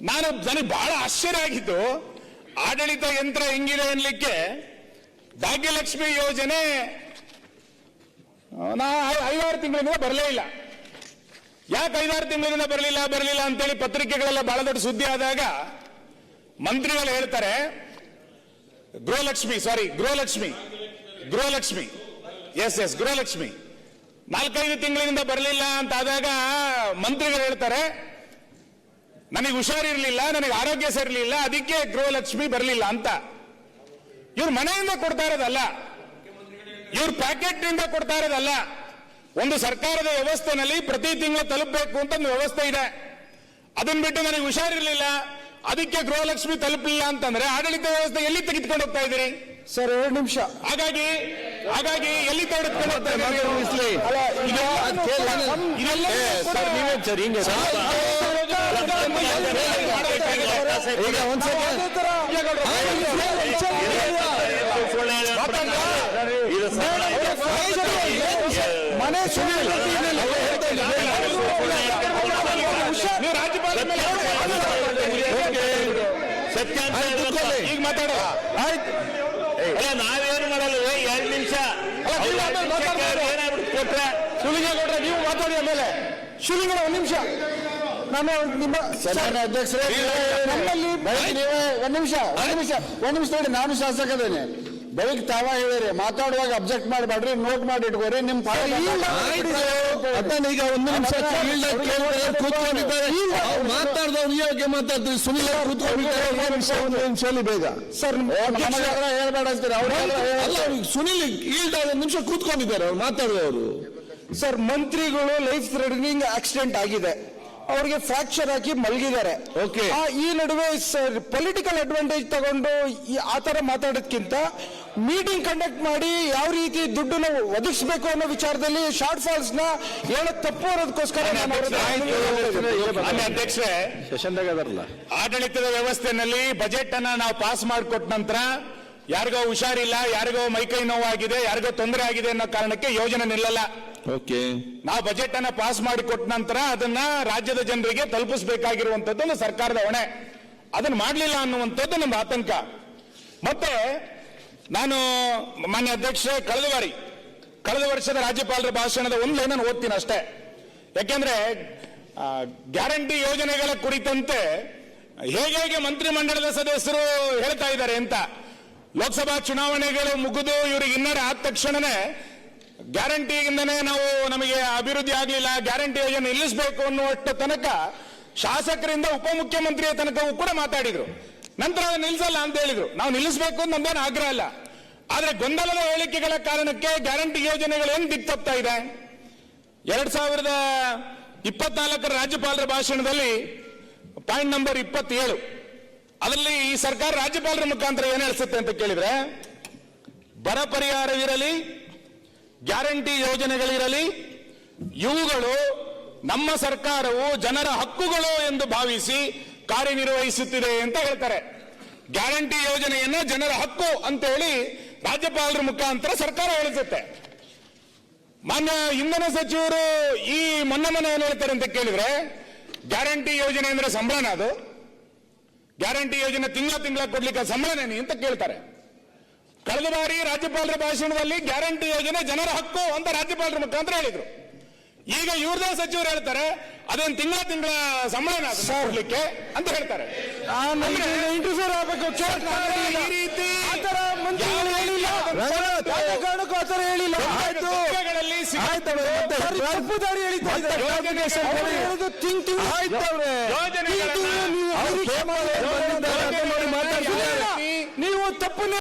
ನನಗೆ ಬಹಳ ಆಶ್ಚರ್ಯ ಆಗಿತ್ತು. ಆಡಳಿತ ಯಂತ್ರ ಹೆಂಗಿದೆ ಅನ್ಲಿಕ್ಕೆ ಭಾಗ್ಯಲಕ್ಷ್ಮಿ ಯೋಜನೆ 5-6 ತಿಂಗಳಿಂದ ಬರಲೇ ಇಲ್ಲ. ಯಾಕೆ 5-6 ತಿಂಗಳಿಂದ ಬರಲಿಲ್ಲ ಅಂತೇಳಿ ಪತ್ರಿಕೆಗಳೆಲ್ಲ ಬಹಳ ದೊಡ್ಡ ಸುದ್ದಿ ಆದಾಗ ಮಂತ್ರಿಗಳು ಹೇಳ್ತಾರೆ ಗೃಹಲಕ್ಷ್ಮಿ 4-5 ತಿಂಗಳಿಂದ ಬರಲಿಲ್ಲ ಅಂತ ಆದಾಗ ಮಂತ್ರಿಗಳು ಹೇಳ್ತಾರೆ ನನಗೆ ಹುಷಾರಿರ್ಲಿಲ್ಲ, ನನಗೆ ಆರೋಗ್ಯ ಸರಿಲಿಲ್ಲ, ಅದಕ್ಕೆ ಗೃಹಲಕ್ಷ್ಮಿ ಬರಲಿಲ್ಲ ಅಂತ. ಇವ್ರ ಮನೆಯಿಂದ ಕೊಡ್ತಾ ಇರೋದಲ್ಲ, ಇವ್ರ ಪ್ಯಾಕೆಟ್ ನಿಂದ ಕೊಡ್ತಾ ಇರೋದಲ್ಲ. ಒಂದು ಸರ್ಕಾರದ ವ್ಯವಸ್ಥೆನಲ್ಲಿ ಪ್ರತಿ ತಿಂಗಳು ತಲುಪಬೇಕು ಅಂತ ಒಂದು ವ್ಯವಸ್ಥೆ ಇದೆ. ಅದನ್ನ ಬಿಟ್ಟು ನನಗೆ ಹುಷಾರಿರ್ಲಿಲ್ಲ ಅದಕ್ಕೆ ಗೃಹಲಕ್ಷ್ಮಿ ತಲುಪಲಿಲ್ಲ ಅಂತಂದ್ರೆ ಆಡಳಿತ ವ್ಯವಸ್ಥೆ ಎಲ್ಲಿ ತೆಗೆದುಕೊಂಡು ಹೋಗ್ತಾ ಇದ್ದೀರಿ ಸರ್? 2 ನಿಮಿಷ. ಹಾಗಾಗಿ ಎಲ್ಲಿ ತೆಗೆದುಕೊಂಡು ಹೋಗ್ತಾ ಇದ್ದೀರಿ? ಮನೆ ಈಗ ಮಾತಾಡೋ ನಾವೇನು ಮಾಡಲ್ಲ. 2 ನಿಮಿಷ ಕೊಟ್ರೆ ಸುಲಿಗೆಗೌಡ್ರೆ ನೀವು ಮಾತಾಡಿ. ಆಮೇಲೆ ಶಿವಲಿಂಗನ 1 ನಿಮಿಷ. ನಾನು ನಿಮ್ಮ ಅಧ್ಯಕ್ಷರೇ ನಮ್ಮಲ್ಲಿ ನೀವೇ 1 ನಿಮಿಷ ನೋಡಿ. ನಾನು ಶಾಸಕದೇನೆ. ಬೆಳಿಗ್ಗೆ ತಾವ ಹೇಳಿರಿ ಮಾತಾಡುವಾಗ ಅಬ್ಜೆಕ್ಟ್ ಮಾಡಬೇಡ್ರಿ, ನೋಟ್ ಮಾಡಿ ಇಟ್ಕೋರಿ. ನಿಮ್ ಈಗ 1 ನಿಮಿಷ ಕೂತ್ಕೊಂಡಿದ್ದಾರೆ, ಮಾತಾಡ್ದವ್ರು ಯೋಗ್ಯ ಮಾತಾಡ್ತೀವಿ. ಸುನಿಲ್ ಕೂತ್ಕೊಂಡಿದ್ದಾರೆ ಬೇಗ ಸರ್ ಹೇಳ್ಬೇಡ ಅಂತೀರಿ. ಅಲ್ಲ, ಸುನಿಲ್ ಈಲ್ಡ 1 ನಿಮಿಷ ಕೂತ್ಕೊಂಡಿದ್ದಾರೆ ಅವ್ರು ಮಾತಾಡಿದವರು. ಸರ್, ಮಂತ್ರಿಗಳು ಲೈಫ್ ಥ್ರೆಟನಿಂಗ್ ಆಕ್ಸಿಡೆಂಟ್ ಆಗಿದೆ, ಅವ್ರಿಗೆ ಫ್ರಾಕ್ಚರ್ ಹಾಕಿ ಮಲಗಿದ್ದಾರೆ. ಈ ನಡುವೆ ಸರ್ ಪೊಲಿಟಿಕಲ್ ಅಡ್ವಾಂಟೇಜ್ ತಗೊಂಡು ಆ ತರ ಮಾತಾಡೋದಕ್ಕಿಂತ ಮೀಟಿಂಗ್ ಕಂಡಕ್ಟ್ ಮಾಡಿ ಯಾವ ರೀತಿ ದುಡ್ಡನ್ನು ಒದಗಿಸಬೇಕು ಅನ್ನೋ ವಿಚಾರದಲ್ಲಿ ಶಾರ್ಟ್ ಫಾಲ್ಸ್ ನ ಹೇಳೋದು ತಪ್ಪು ಅನ್ನೋದಕ್ಕೋಸ್ಕರ ಅಧ್ಯಕ್ಷರೇ, ಆಡಳಿತದ ವ್ಯವಸ್ಥೆಯಲ್ಲಿ ಬಜೆಟ್ ಅನ್ನ ನಾವು ಪಾಸ್ ಮಾಡಿಕೊಟ್ಟ ನಂತರ ಯಾರಿಗೋ ಹುಷಾರಿಲ್ಲ, ಯಾರಿಗೋ ಮೈಕೈ ನೋವಾಗಿದೆ, ಯಾರಿಗೋ ತೊಂದರೆ ಆಗಿದೆ ಅನ್ನೋ ಕಾರಣಕ್ಕೆ ಯೋಜನೆ ನಿಲ್ಲಲ್ಲ. ನಾವು ಬಜೆಟ್ ಅನ್ನ ಪಾಸ್ ಮಾಡಿಕೊಟ್ಟ ನಂತರ ಅದನ್ನ ರಾಜ್ಯದ ಜನರಿಗೆ ತಲುಪಿಸಬೇಕಾಗಿರುವಂತದ್ದು ಸರ್ಕಾರದ ಹೊಣೆ. ಅದನ್ನ ಮಾಡಲಿಲ್ಲ ಅನ್ನುವಂಥದ್ದು ನಮ್ಮ ಆತಂಕ. ಮತ್ತೆ ನಾನು ಮಾನ್ಯ ಅಧ್ಯಕ್ಷರೇ, ಕಳೆದ ವರ್ಷದ ರಾಜ್ಯಪಾಲರ ಭಾಷಣದ 1 ಲೈನನ್ನು ಓದ್ತೀನಿ ಅಷ್ಟೇ. ಯಾಕೆಂದ್ರೆ ಗ್ಯಾರಂಟಿ ಯೋಜನೆಗಳ ಕುರಿತಂತೆ ಹೇಗೆ ಮಂತ್ರಿಮಂಡಲದ ಸದಸ್ಯರು ಹೇಳ್ತಾ ಇದ್ದಾರೆ ಅಂತ. ಲೋಕಸಭಾ ಚುನಾವಣೆಗಳು ಮುಗಿದು ಇವರಿಗೆ ಇನ್ನರ ಆದ ತಕ್ಷಣನೇ ಗ್ಯಾರಂಟಿಯಿಂದನೇ ನಮಗೆ ಅಭಿವೃದ್ಧಿ ಆಗಲಿಲ್ಲ, ಗ್ಯಾರಂಟಿ ಯೋಜನೆ ನಿಲ್ಲಿಸಬೇಕು ಅನ್ನುವಷ್ಟು ತನಕ ಶಾಸಕರಿಂದ ಉಪಮುಖ್ಯಮಂತ್ರಿಯ ತನಕವೂ ಕೂಡ ಮಾತಾಡಿದ್ರು. ನಂತರ ಅದನ್ನು ನಿಲ್ಲಿಸಲ್ಲ ಅಂತ ಹೇಳಿದ್ರು. ನಾವು ನಿಲ್ಲಿಸಬೇಕು ಅಂತ ನಮ್ದೇನು ಆಗ್ರಹ ಇಲ್ಲ. ಆದ್ರೆ ಗೊಂದಲದ ಹೇಳಿಕೆಗಳ ಕಾರಣಕ್ಕೆ ಗ್ಯಾರಂಟಿ ಯೋಜನೆಗಳು ಹೆಂಗ್ ದಿಕ್ತಪ್ತಾ ಇದೆ. 2024 ರಾಜ್ಯಪಾಲರ ಭಾಷಣದಲ್ಲಿ ಪಾಯಿಂಟ್ ನಂಬರ್ 27 ಅದರಲ್ಲಿ ಈ ಸರ್ಕಾರ ರಾಜ್ಯಪಾಲರ ಮುಖಾಂತರ ಏನ್ ಹೇಳಿಸುತ್ತೆ ಅಂತ ಕೇಳಿದ್ರೆ, ಬರ ಪರಿಹಾರವಿರಲಿ, ಗ್ಯಾರಂಟಿ ಯೋಜನೆಗಳಿರಲಿ, ಇವುಗಳು ನಮ್ಮ ಸರ್ಕಾರವು ಜನರ ಹಕ್ಕುಗಳು ಎಂದು ಭಾವಿಸಿ ಕಾರ್ಯನಿರ್ವಹಿಸುತ್ತಿದೆ ಅಂತ ಹೇಳ್ತಾರೆ. ಗ್ಯಾರಂಟಿ ಯೋಜನೆಯನ್ನ ಜನರ ಹಕ್ಕು ಅಂತ ಹೇಳಿ ರಾಜ್ಯಪಾಲರ ಮುಖಾಂತರ ಸರ್ಕಾರ ಹೇಳಿಸುತ್ತೆ. ಮಾನ್ಯ ಇಂಧನ ಸಚಿವರು ಈ ಮೊನ್ನೆ ಏನ್ ಹೇಳ್ತಾರೆ ಅಂತ ಕೇಳಿದ್ರೆ, ಗ್ಯಾರಂಟಿ ಯೋಜನೆ ಅಂದ್ರೆ ಸಂಬಳನ, ಅದು ಗ್ಯಾರಂಟಿ ಯೋಜನೆ ತಿಂಗಳ ಕೊಡ್ಲಿಕ್ಕೆ ಸಂಬಳನೇನಿ ಅಂತ ಕೇಳ್ತಾರೆ. ಕಳೆದ ಬಾರಿ ರಾಜ್ಯಪಾಲರ ಭಾಷಣದಲ್ಲಿ ಗ್ಯಾರಂಟಿ ಯೋಜನೆ ಜನರ ಹಕ್ಕು ಅಂತ ರಾಜ್ಯಪಾಲರ ಮುಖಾಂತರ ಹೇಳಿದ್ರು. ಈಗ ಇವ್ರದೇ ಸಚಿವರು ಹೇಳ್ತಾರೆ ಅದೇನು ತಿಂಗಳ ಸಂಬಳನ ಕೊಡ್ಲಿಕ್ಕೆ ಅಂತ ಹೇಳ್ತಾರೆ. ಇಂಟರ್ಫಿಯರ್ ಆಗಬೇಕು. ಈ ರೀತಿ ಹೇಳಿಲ್ಲ.